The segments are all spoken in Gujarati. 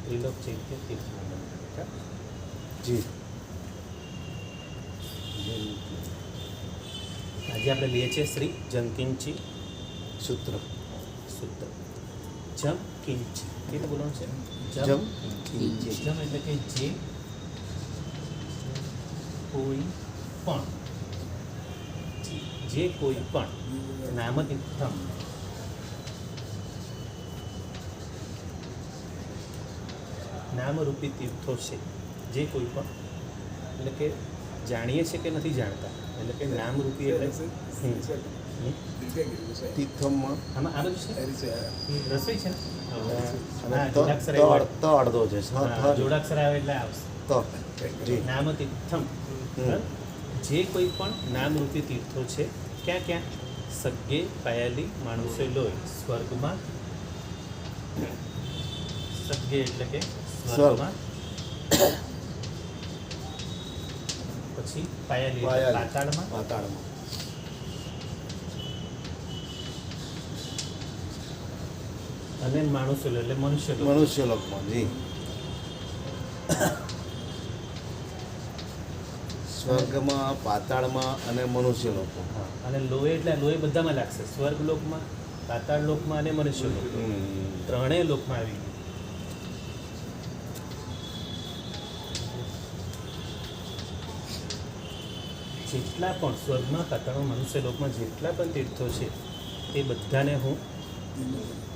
ત્રિલોક ચૈત્ય તીર્થ મંડળ જી આજે આપણે લઈએ છીએ શ્રી જમકિંચી સૂત્ર સૂત્ર. જમ કિંચી કેવી બોલવાનું છે? જમ કિંચી. જમ એટલે કે જે કોઈ પણ, જે કોઈ પણ નામતીર્થમ નામરૂપી તીર્થો છે. જે કોઈ પણ એટલે કે જાણીએ છીએ કે નથી જાણતા, એટલે કે નામરૂપી એટલે તીર્થમાં આમાં આ બધું છે રસોઈ છે ને. અને હા, ત જોડાક્ષર ત આવ્યો. ત અડધો છે હા, જોડાક્ષર આવે એટલે આવશે. ત જી નામતીર્થમ હમ. જે કોઈ પણ નામરૂપી તીર્થો છે. ક્યાં ક્યાં? સગ્ગે પાયેલી માણસે લોહી સ્વર્ગમાં. સગ્ગે એટલે કે સ્વર્ગમાં. પછી પાયેલી એટલે પાયાલી. પાતાળમાં. પાતાળમાં અને માણસો એટલે મનુષ્ય લોક. મનુષ્ય લોકમાં જી સ્વર્ગમાં પાતાળમાં અને મનુષ્ય લોકો હા, અને લોહી એટલે લોહી બધામાં લાગશે. સ્વર્ગ લોકમાં, પાતાળ લોકમાં અને મનુષ્ય લોકમાં. ત્રણેય લોકમાં આવી ગયું. જેટલા પણ સ્વર્ગમાં, પાતાળમાં, મનુષ્ય લોકમાં જેટલા પણ તીર્થો છે તે બધાને હું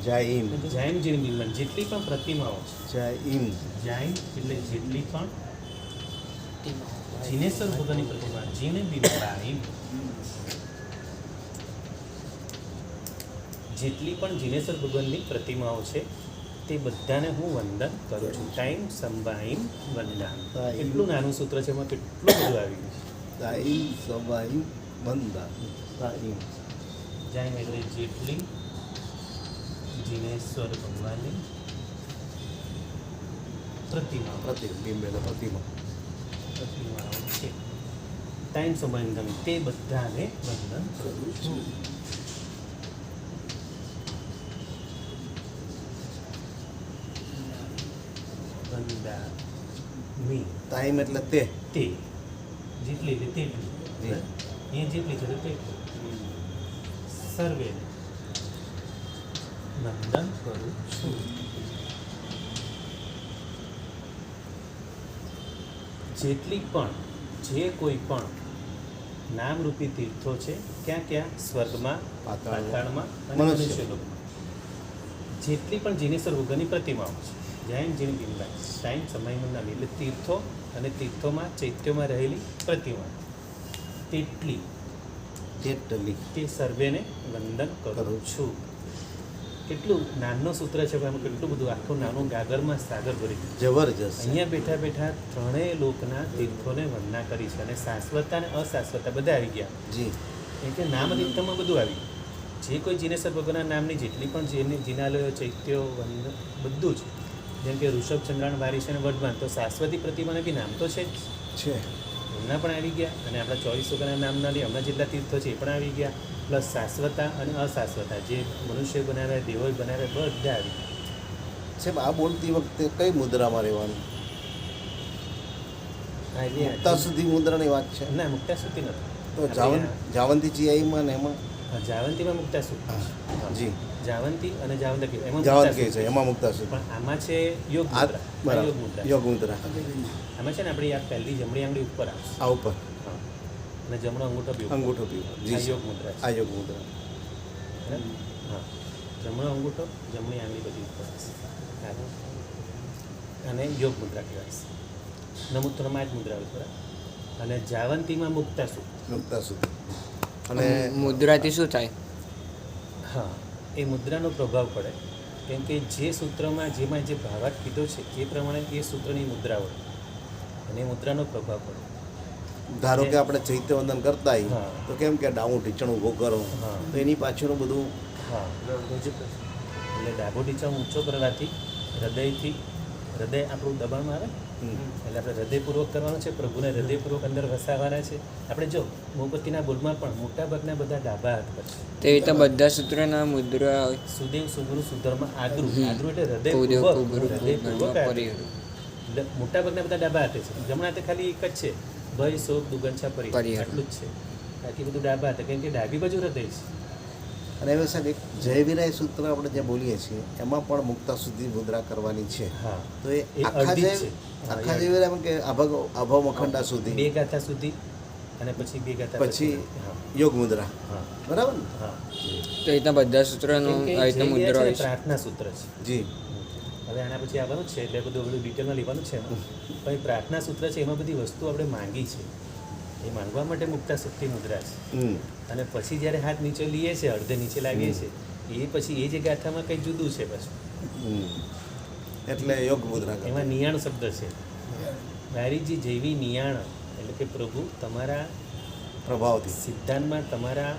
જૈન જૈનજીની બિલન જેટલી પણ પ્રતિમાઓ છે. જૈન જૈન એટલે જેટલી પણ જીનેશ્વર ભગવાનની પ્રતિમા, જીને બિંબાઈ, જેટલી પણ જીનેશ્વર ભગવાનની પ્રતિમાઓ છે તે બધાને હું વંદન કરું છું. ટાઈમ સંબાઈમ વંદન. કેટલું નાનું સૂત્ર છે, એમાં કેટલું બધું આવી ગયું છે. તાઈમ સવાઈમ વંદા તાઈમ જૈન એટલે જેટલી જીનેશ્વર ભગવાનની પ્રતિમાઓ પ્રતિબિંબ એટલે પ્રતિમા પ્રતિમાઓ છે. ટાઈમ સંબંધન તે બધાને વંદન કરું છું. વંદામી તાઈમ એટલે તે તે જેટલી એટલે તેટલી. જી. એ જેટલી છે તો તેટલી. સર્વે વંદન કરું છું. જેટલી પણ, જે કોઈ પણ નામરૂપી તીર્થો છે. ક્યાં ક્યાં? સ્વર્ગમાં, પાતાળમાં અને મનુષ્ય. મનુષ્ય લોકમાં. જેટલી પણ જીનેશ્વર ભગવાનની પ્રતિમાઓ છે. જૈન જીન બિંબાઈ ટાઈમ સમયમાં નામ એટલે તીર્થો અને તીર્થોમાં ચૈત્યોમાં રહેલી પ્રતિમા તેટલી તેટલી તે સર્વેને વંદન કરું છું. કેટલું નાનું સૂત્ર છે, પણ એમાં કેટલું બધું આખું નાનું ગાગરમાં સાગર ભરી ગયું. જબરજસ્ત અહીંયા બેઠા બેઠા ત્રણેય લોકના તીર્થોને વંદના કરી છે. અને શાશ્વતા અને અશાશ્વતા બધા આવી ગયા. જી કેમ કે નામ તીર્થમાં બધું આવી ગયું. જે કોઈ જીનેશ્વર ભગવાનના નામની જેટલી પણ જિનાલયો, ચૈત્યો, વંદ બધું જ, જેમ કે ઋષભ, ચંદ્રાણ, વારીશ અને વર્ધમાન, તો શાશ્વતી પ્રતિમાને બી નામ તો છે જ. છે એમના પણ આવી ગયા. અને આપણા 24 વગરના નામના લઈ હમણાં જેટલા તીર્થો છે એ પણ આવી ગયા. પ્લસ શાશ્વતા અને અશાશ્વતા, જે મનુષ્ય બનાવ્યા, દેવોએ બનાવ્યા, બધા આવી ગયા. સાહેબ આ બોલતી વખતે કઈ મુદ્રામાં રહેવાનું? હા, એટલે મુક્તા સુધી મુદ્રાની વાત છે ના, મુક્તા સુધી નથી. તો જાવંતી જીઆઈમાં ને એમાં જાવંતીમાં મુક્તા સુધી હા, છે. જી જાવંતી અને જાવંતી એમાં જાવંત મુક્તા કે છે સૂત્ર. એમાં મુક્તા સુધી પણ આમાં છે યોગ આ મુદ્રા. આ બરાબર યોગ મુદ્રા. યોગ મુદ્રા આમાં છે ને આપણી આ પહેલી જમણી આંગળી ઉપર આવશે. આ ઉપર હા. અને જમણો અંગૂઠો બી ઉપર. અંગૂઠો પીવો આ જી યોગ મુદ્રા છે. આ યોગ મુદ્રા બરાબર? હા, જમણો અંગૂઠો, જમણી આંગળી બધી ઉપર આવશે. બરાબર? અને યોગ મુદ્રા કહેવાય છે. નમૂત્રમાં જ મુદ્રા હોય, બરાબર? અને જાવંતીમાં મુક્તા સૂત્ર. મુક્તા સુધી અને મુદ્રાથી શું થાય? હા, એ મુદ્રાનો પ્રભાવ પડે. કેમ કે જે સૂત્રમાં જેમાં જે ભાવાર્થ કીધો છે એ પ્રમાણે એ સૂત્રની મુદ્રા હોય અને એ મુદ્રાનો પ્રભાવ પડે. ધારો કે આપણે ચૈત્યવંદન કરતા હોઈએ હા. તો કેમ કે ડાઉન ઢીચણ ઊભો કરો હા. તો એની પાછળનું બધું હા, એટલે ડાબો ટીચા ઊંચો કરવાથી હૃદય આપણું દબાણમાં આવે. એટલે આપણે હૃદયપૂર્વક કરવાનું છે, પ્રભુને હૃદયપૂર્વક અંદર વસાવવાના છે. આપણે જો મોમબત્તીના બોલમાં પણ મોટાભાગના બધા ડાબા હાથ પર છે. તે રીતે બધા સૂત્રના મુદ્રા સુદેવ સુગુરુ સુધર્મ આદ્રુ આદ્રુ એટલે કુદેવ હૃદયપૂર્વક કુબરુ હૃદયપૂર્વક આદ્રુ. પરિહર એટલે મોટાભાગના બધા ડાબા હાથે છે. જમણા હાથે ખાલી એક જ છે, ભય શોક દુગંછા પરિહર, પરિહર. આટલું જ છે. બાકી બધું ડાબા હાથે, કેમ કે ડાબી બાજુ હૃદય છે. અને હવે સાહેબ એક જય વિરાય સૂત્ર આપણે જે બોલીએ છીએ એમાં પણ મુક્તા સુધી મુદ્રા કરવાની છે. હા, તો એ એ આખા અડધી જય જ છે. હા, આખા એ જય વિરાય કે અભવ મખંડા બે સુધી ગાથા સુધી અને પછી બે ગાથા પછી હા યોગ મુદ્રા, હા બરાબર ને? હા. તે રીતના બધા સૂત્રનું કેમ કે આ રીતે જે મુદ્રા છે હોય ને છે. પ્રાર્થના સૂત્ર છે. જી. હવે આના પછી આવવાનું જ છે, એટલે બધું ડિટેલમાં લેવાનું છે એમાં. પણ એ પ્રાર્થના સૂત્ર છે, એમાં બધી વસ્તુ આપણે માંગી છે. એ માંગવા માટે મુક્તા શક્તિ મુદ્રા છે. હમ. અને પછી જ્યારે હાથ નીચે લઈએ છીએ, અડધે નીચે લાવીએ છીએ, એ પછી એ જે ગાથામાં કંઈ જુદું છે પાછું. હમ. એટલે યોગ મુદ્રા કરવાની. એમાં નિયાણ શબ્દ છે. મારીજી જેવી નિયાણ એટલે કે પ્રભુ તમારા પ્રભાવથી. સિદ્ધાંતમાં તમારા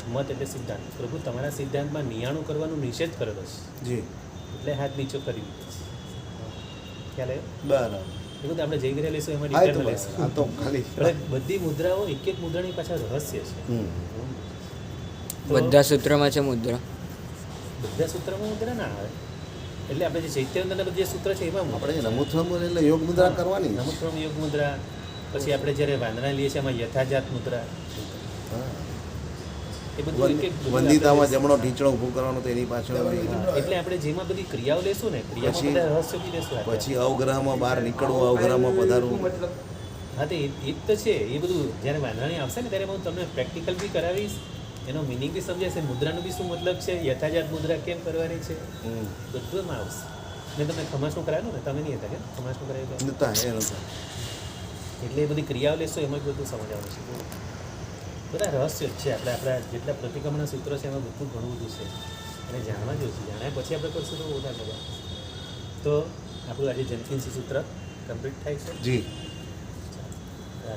મત એટલે સિદ્ધાંત, પ્રભુ તમારા સિદ્ધાંતમાં નિયાણું કરવાનો નિષેધ કરેલો છે, જી. એટલે હાથ નીચો કરી દીધો છે. ખ્યાલ આવ્યો? બરાબર. એ બધું આપણે જઈ ગયા લઈશું, એમાં હા, એ તો ડિટેલમાં બરાબર. લઈશું. આ તો ખાલી એટલે બધી મુદ્રાઓ એક એક મુદ્રાની પાછળ રહસ્ય છે. હમ. તો બધા સૂત્રમાં છે મુદ્રા. બધા સૂત્રમાં મુદ્રા ના આવે. એટલે આપણે જે ચૈત્યવંદનના બધા જે સૂત્ર છે એમાં આપણે નમુત્રમ એટલે યોગ મુદ્રા કરવાની. નમસ્ક્રમ યોગ મુદ્રા, પછી આપણે જ્યારે વાંદના લઈએ છીએ એમાં યથાજાત મુદ્રા, હા. એ બધું એક એક બધું વંદિતામાં આપણે જમણો ઢીંચણો ઊભું કરવાનું તો એની પાછળ હા, એટલે આપણે જેમાં બધી ક્રિયાઓ લેશું ને, ક્રિયામાં પછી- બધા રહસ્યો બી લેશું આપણે. પછી અવગ્રહમાં બહાર નીકળવું, અવગ્રહમાં પધારવું. હા, તો એ તો છે. એ બધું જ્યારે વાંદરાણી આવશે ને ત્યારે હું તમને પ્રેક્ટિકલ બી કરાવીશ, એનો મિનિંગ બી સમજાશે, મુદ્રાનું બી શું મતલબ છે, યથાજાત મુદ્રા કેમ કરવાની છે, હમ. બધું એમાં આવશે. મેં તમને ખમાસનું કરાવેલું ને, તમે નહીં હતા કે ખમાસનું કરાવ્યું હતું? નતા એ નતા. એટલે એ બધી ક્રિયાઓ લેશો એમાં જ બધું સમજવાનું છે. બધા રહસ્યો જ છે. આપણે આપણા જેટલા પ્રતિક્રમણના સૂત્રો છે એમાં બધું ઘણું બધું છે, અને જાણવા જેવું છે. જાણ્યા પછી આપણે કરશું તો ઓછા બધા. તો આપણું આજે જનકિન્સી સૂત્ર કમ્પ્લીટ થાય છે. જી.